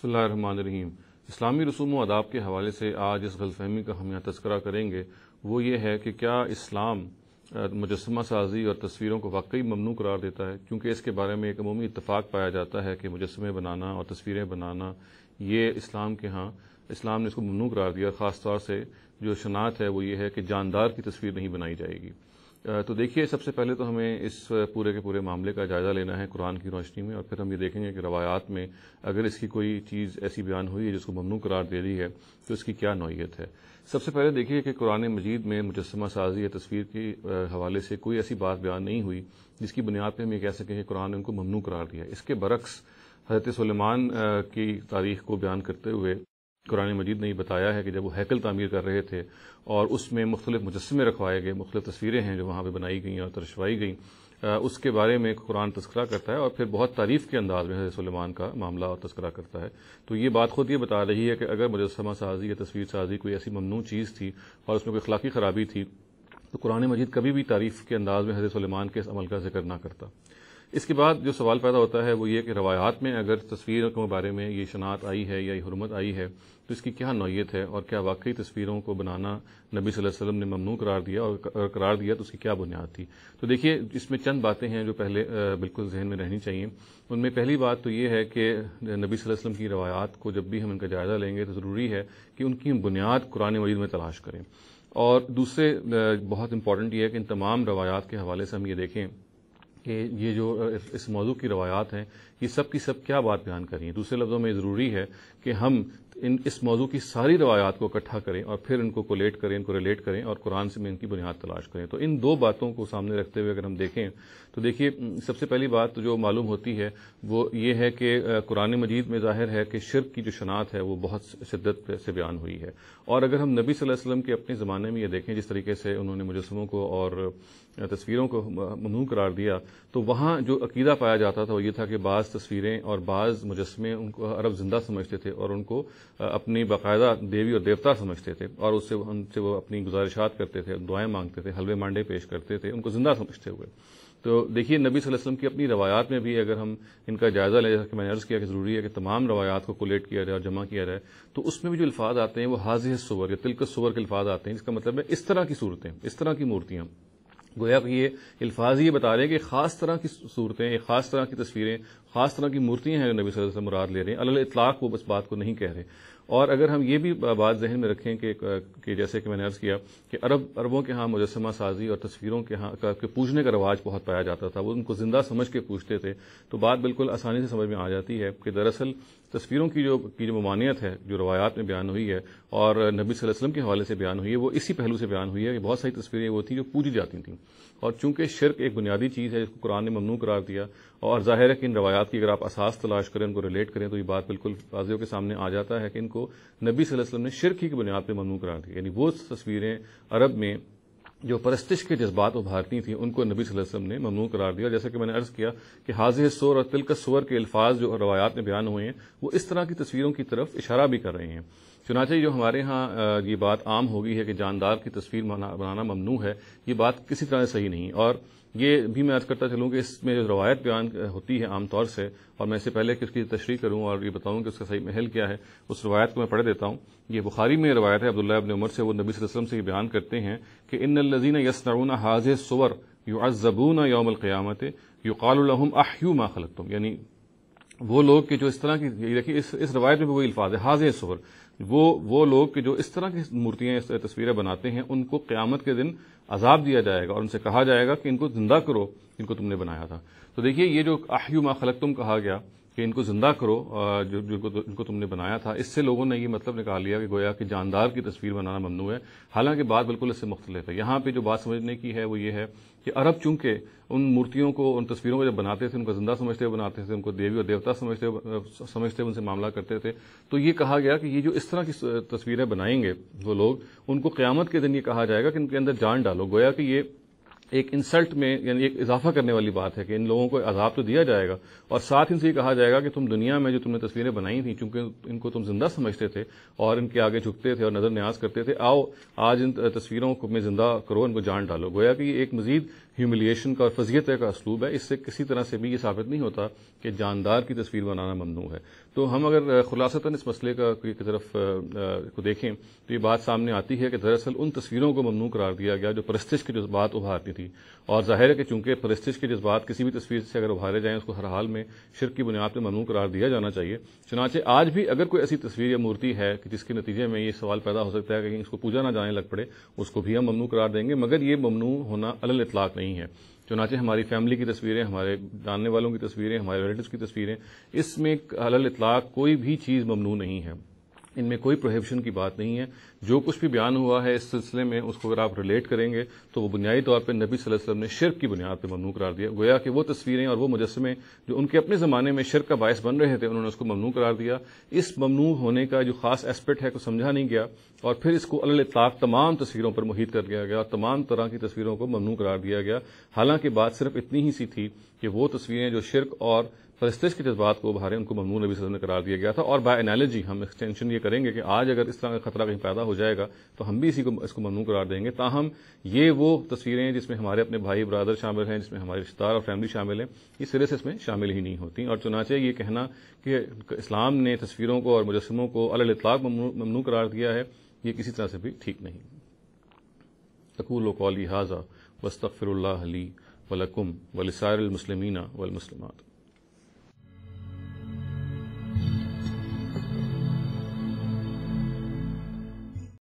بسم اللہ الرحمن الرحیم۔ اسلامی رسوم و آداب کے حوالے سے آج اس غلط فہمی کا ہم یہاں تذکرہ کریں گے، وہ یہ ہے کہ کیا اسلام مجسمہ سازی اور تصویروں کو واقعی ممنوع قرار دیتا ہے، کیونکہ اس کے بارے میں ایک عمومی اتفاق پایا جاتا ہے کہ مجسمے بنانا اور تصویریں بنانا یہ اسلام نے اس کو ممنوع قرار دیا۔ خاص طور سے جو شناعت ہے وہ یہ ہے کہ جاندار کی تصویر نہیں بنائی جائے گی۔ تو دیکھیے، سب سے پہلے تو ہمیں اس پورے کے پورے معاملے کا جائزہ لینا ہے قرآن کی روشنی میں، اور پھر ہم یہ دیکھیں گے کہ روایات میں اگر اس کی کوئی چیز ایسی بیان ہوئی ہے جس کو ممنوع قرار دے دی ہے تو اس کی کیا نوعیت ہے۔ سب سے پہلے دیکھیے کہ قرآن مجید میں مجسمہ سازی یا تصویر کے حوالے سے کوئی ایسی بات بیان نہیں ہوئی جس کی بنیاد پہ ہم یہ کہہ سکیں کہ قرآن نے ان کو ممنوع قرار دیا۔ اس کے برعکس حضرت سلیمان کی تاریخ کو بیان کرتے ہوئے قرآن مجید نے یہ بتایا ہے کہ جب وہ ہیکل تعمیر کر رہے تھے اور اس میں مختلف مجسمے رکھوائے گئے، مختلف تصویریں ہیں جو وہاں پہ بنائی گئیں اور تراشوائی گئیں، اس کے بارے میں قرآن تذکرہ کرتا ہے اور پھر بہت تعریف کے انداز میں حضرت سلیمان کا معاملہ اور تذکرہ کرتا ہے۔ تو یہ بات خود یہ بتا رہی ہے کہ اگر مجسمہ سازی یا تصویر سازی کوئی ایسی ممنوع چیز تھی اور اس میں کوئی اخلاقی خرابی تھی تو قرآن مجید کبھی بھی تعریف کے انداز میں حضرت سلیمان کے اس عمل کا ذکر نہ کرتا۔ اس کے بعد جو سوال پیدا ہوتا ہے وہ یہ کہ روایات میں اگر تصویر کے بارے میں یہ شناعت آئی ہے یا یہ حرمت آئی ہے تو اس کی کیا نوعیت ہے، اور کیا واقعی تصویروں کو بنانا نبی صلی اللہ علیہ وسلم نے ممنوع قرار دیا، اور قرار دیا تو اس کی کیا بنیاد تھی۔ تو دیکھیے، اس میں چند باتیں ہیں جو پہلے بالکل ذہن میں رہنی چاہیے۔ ان میں پہلی بات تو یہ ہے کہ نبی صلی اللہ علیہ وسلم کی روایات کو جب بھی ہم ان کا جائزہ لیں گے تو ضروری ہے کہ ان کی بنیاد قرآن مجید میں تلاش کریں۔ اور دوسرے بہت امپورٹنٹ یہ ہے کہ ان تمام روایات کے حوالے سے ہم یہ دیکھیں کہ یہ جو اس موضوع کی روایات ہیں یہ سب کی سب کیا بات بیان کر رہی ہیں۔ دوسرے لفظوں میں ضروری ہے کہ ہم اس موضوع کی ساری روایات کو اکٹھا کریں اور پھر ان کو کولیٹ کریں، ان کو ریلیٹ کریں اور قرآن سے میں ان کی بنیاد تلاش کریں۔ تو ان دو باتوں کو سامنے رکھتے ہوئے اگر ہم دیکھیں تو دیکھیے، سب سے پہلی بات جو معلوم ہوتی ہے وہ یہ ہے کہ قرآن مجید میں ظاہر ہے کہ شرک کی جو شناعت ہے وہ بہت شدت سے بیان ہوئی ہے۔ اور اگر ہم نبی صلی اللہ علیہ وسلم کے اپنے زمانے میں یہ دیکھیں جس طریقے سے انہوں نے مجسموں کو اور تصویروں کو ممنوع قرار دیا، تو وہاں جو عقیدہ پایا جاتا تھا وہ یہ تھا کہ بعض تصویریں اور بعض مجسمے ان کو عرب زندہ سمجھتے تھے اور ان کو اپنی باقاعدہ دیوی اور دیوتا سمجھتے تھے، اور ان سے وہ اپنی گزارشات کرتے تھے، دعائیں مانگتے تھے، حلوے مانڈے پیش کرتے تھے ان کو زندہ سمجھتے ہوئے۔ تو دیکھیے، نبی صلی اللہ علیہ وسلم کی اپنی روایات میں بھی اگر ہم ان کا جائزہ لیں، جیسا کہ میں نے عرض کیا کہ ضروری ہے کہ تمام روایات کو کولیٹ کیا جائے اور جمع کیا جائے، تو اس میں بھی جو الفاظ آتے ہیں وہ حاضح الصور یا تلک الصور کے الفاظ آتے ہیں، جس کا مطلب ہے اس طرح کی صورتیں، اس طرح کی مورتیاں۔ گویا کہ یہ الفاظ یہ بتا رہے ہیں کہ خاص طرح کی صورتیں، خاص طرح کی تصویریں، خاص طرح کی مورتیاں ہیں جو نبی صلی اللہ علیہ وسلم مراد لے رہے ہیں۔ علی الاطلاق وہ بس بات کو نہیں کہہ رہے۔ اور اگر ہم یہ بھی بات ذہن میں رکھیں کہ جیسے کہ میں نے عرض کیا کہ عربوں کے ہاں مجسمہ سازی اور تصویروں کے ہاں کے پوجنے کا رواج بہت پایا جاتا تھا، وہ ان کو زندہ سمجھ کے پوجتے تھے، تو بات بالکل آسانی سے سمجھ میں آ جاتی ہے کہ دراصل تصویروں کی جو ممانعت ہے جو روایات میں بیان ہوئی ہے اور نبی صلی اللہ علیہ وسلم کے حوالے سے بیان ہوئی ہے وہ اسی پہلو سے بیان ہوئی ہے کہ بہت ساری تصویریں وہ تھیں جو پوجی جاتی تھیں، اور چونکہ شرک ایک بنیادی چیز ہے جس کو قرآن نے ممنوع قرار دیا، اور ظاہر ہے کہ ان روایات کی اگر آپ اساس تلاش کریں، ان کو ریلیٹ کریں، تو یہ بات بالکل واضح کے سامنے آ جاتا ہے کہ ان کو نبی صلی اللہ علیہ وسلم نے شرک ہی کی بنیاد پہ ممنوع قرار دیا۔ یعنی وہ تصویریں عرب میں جو پرستش کے جذبات ابھارتی تھیں ان کو نبی صلی اللہ علیہ وسلم نے ممنوع قرار دیا۔ جیسا کہ میں نے عرض کیا کہ حاضح الصور اور تلک الصور کے الفاظ جو روایات میں بیان ہوئے ہیں وہ اس طرح کی تصویروں کی طرف اشارہ بھی کر رہے ہیں۔ چنانچہ جو ہمارے ہاں یہ بات عام ہو گئی ہے کہ جاندار کی تصویر بنانا ممنوع ہے، یہ بات کسی طرح سے صحیح نہیں۔ اور یہ بھی میں عرض کرتا چلوں کہ اس میں جو روایت بیان ہوتی ہے عام طور سے، اور میں اس سے پہلے کہ اس کی تشریح کروں اور یہ بتاؤں کہ اس کا صحیح محل کیا ہے، اس روایت کو میں پڑھ دیتا ہوں۔ یہ بخاری میں روایت ہے عبداللہ ابن عمر سے، وہ نبی صلی اللہ علیہ وسلم سے یہ بیان کرتے ہیں کہ ان الذین یصنعون هذه الصور يعذبون یوم القیامت یقال لهم احیوا ما خلقتم، یعنی وہ لوگ کہ جو اس طرح کی، دیکھیے اس روایت میں بھی وہی الفاظ ہے حاضح الصور، وہ لوگ کہ جو اس طرح کی مورتیاں تصویریں بناتے ہیں ان کو قیامت کے دن عذاب دیا جائے گا اور ان سے کہا جائے گا کہ ان کو زندہ کرو جن کو تم نے بنایا تھا۔ تو دیکھیے، یہ جو احیوا ما خلقتم کہا گیا کہ ان کو زندہ کرو جن کو تم نے بنایا تھا، اس سے لوگوں نے یہ مطلب نکال لیا کہ گویا کہ جاندار کی تصویر بنانا ممنوع ہے، حالانکہ بات بالکل اس سے مختلف ہے۔ یہاں پہ جو بات سمجھنے کی ہے وہ یہ ہے کہ عرب چونکہ ان مورتیوں کو، ان تصویروں کو جب بناتے تھے ان کو زندہ سمجھتے ہوئے بناتے تھے، ان کو دیوی اور دیوتا سمجھتے ہوئے ان سے معاملہ کرتے تھے، تو یہ کہا گیا کہ یہ جو اس طرح کی تصویریں بنائیں گے وہ لوگ، ان کو قیامت کے دن یہ کہا جائے گا کہ ان کے اندر جان ڈالو۔ گویا کہ یہ ایک انسلٹ میں یعنی ایک اضافہ کرنے والی بات ہے کہ ان لوگوں کو عذاب تو دیا جائے گا اور ساتھ ان سے یہ کہا جائے گا کہ تم دنیا میں جو تم نے تصویریں بنائی تھیں چونکہ ان کو تم زندہ سمجھتے تھے اور ان کے آگے جھکتے تھے اور نظر نیاز کرتے تھے، آؤ آج ان تصویروں کو میں زندہ کرو، ان کو جان ڈالو۔ گویا کہ یہ ایک مزید ہیوملیشن کا اور فضیحت کا اسلوب ہے۔ اس سے کسی طرح سے بھی یہ ثابت نہیں ہوتا کہ جاندار کی تصویر بنانا ممنوع ہے۔ تو ہم اگر خلاصتاً اس مسئلے کی طرف کو دیکھیں تو یہ بات سامنے آتی ہے کہ دراصل ان تصویروں کو ممنوع قرار دیا گیا جو پرستش کے جذبات ابھارتی تھی، اور ظاہر ہے کہ چونکہ پرستش کے جذبات کسی بھی تصویر سے اگر ابھارے جائیں اس کو ہر حال میں شرک کی بنیاد پہ ممنوع قرار دیا جانا چاہیے۔ چنانچہ آج بھی اگر کوئی ایسی تصویر یا مورتی ہے کہ جس کے نتیجے میں یہ سوال پیدا ہو سکتا ہے کہ اس کو پوجا نہ جانے لگ پڑے، اس کو بھی ہم ممنوع قرار دیں گے، مگر یہ ممنوع ہونا علی الاطلاق نہیں ہے۔ چنانچہ ہماری فیملی کی تصویریں، ہمارے جاننے والوں کی تصویریں، ہمارے ریلیٹیوز کی تصویریں، اس میں علی الاطلاق کوئی بھی چیز ممنوع نہیں ہے، ان میں کوئی پروہیبشن کی بات نہیں ہے۔ جو کچھ بھی بیان ہوا ہے اس سلسلے میں اس کو اگر آپ ریلیٹ کریں گے تو وہ بنیادی طور پہ نبی صلی اللہ علیہ وسلم نے شرک کی بنیاد پہ ممنوع قرار دیا۔ گویا کہ وہ تصویریں اور وہ مجسمے جو ان کے اپنے زمانے میں شرک کا باعث بن رہے تھے انہوں نے اس کو ممنوع قرار دیا۔ اس ممنوع ہونے کا جو خاص ایسپیکٹ ہے کو سمجھا نہیں گیا اور پھر اس کو علی الاطلاق تمام تصویروں پر محیط کر دیا گیا اور تمام طرح کی تصویروں کو ممنوع قرار دیا گیا، حالانکہ بات صرف اتنی ہی سی تھی کہ وہ تصویریں جو شرک اور پرستش کے جذبات کو ابھارے ان کو ممنوع نبی صلی اللہ علیہ وسلم نے قرار دیا گیا تھا۔ اور بائی انالوجی ہم ایکسٹینشن یہ کریں گے کہ آج اگر اس طرح کا خطرہ کہیں پیدا ہو جائے گا تو ہم بھی اس کو ممنوع قرار دیں گے، تاہم یہ وہ تصویریں ہیں جس میں ہمارے اپنے بھائی برادر شامل ہیں، جس میں ہمارے رشتہ دار اور فیملی شامل ہیں، یہ سرے سے اس میں شامل ہی نہیں ہوتی۔ اور چنانچہ یہ کہنا کہ اسلام نے تصویروں کو اور مجسموں کو علی الاطلاق ممنوع قرار دیا ہے، یہ کسی طرح سے بھی ٹھیک نہیں۔ اقول قولی ھذا واستغفر اللہ لی ولکم ولسائر المسلمین والمسلمات۔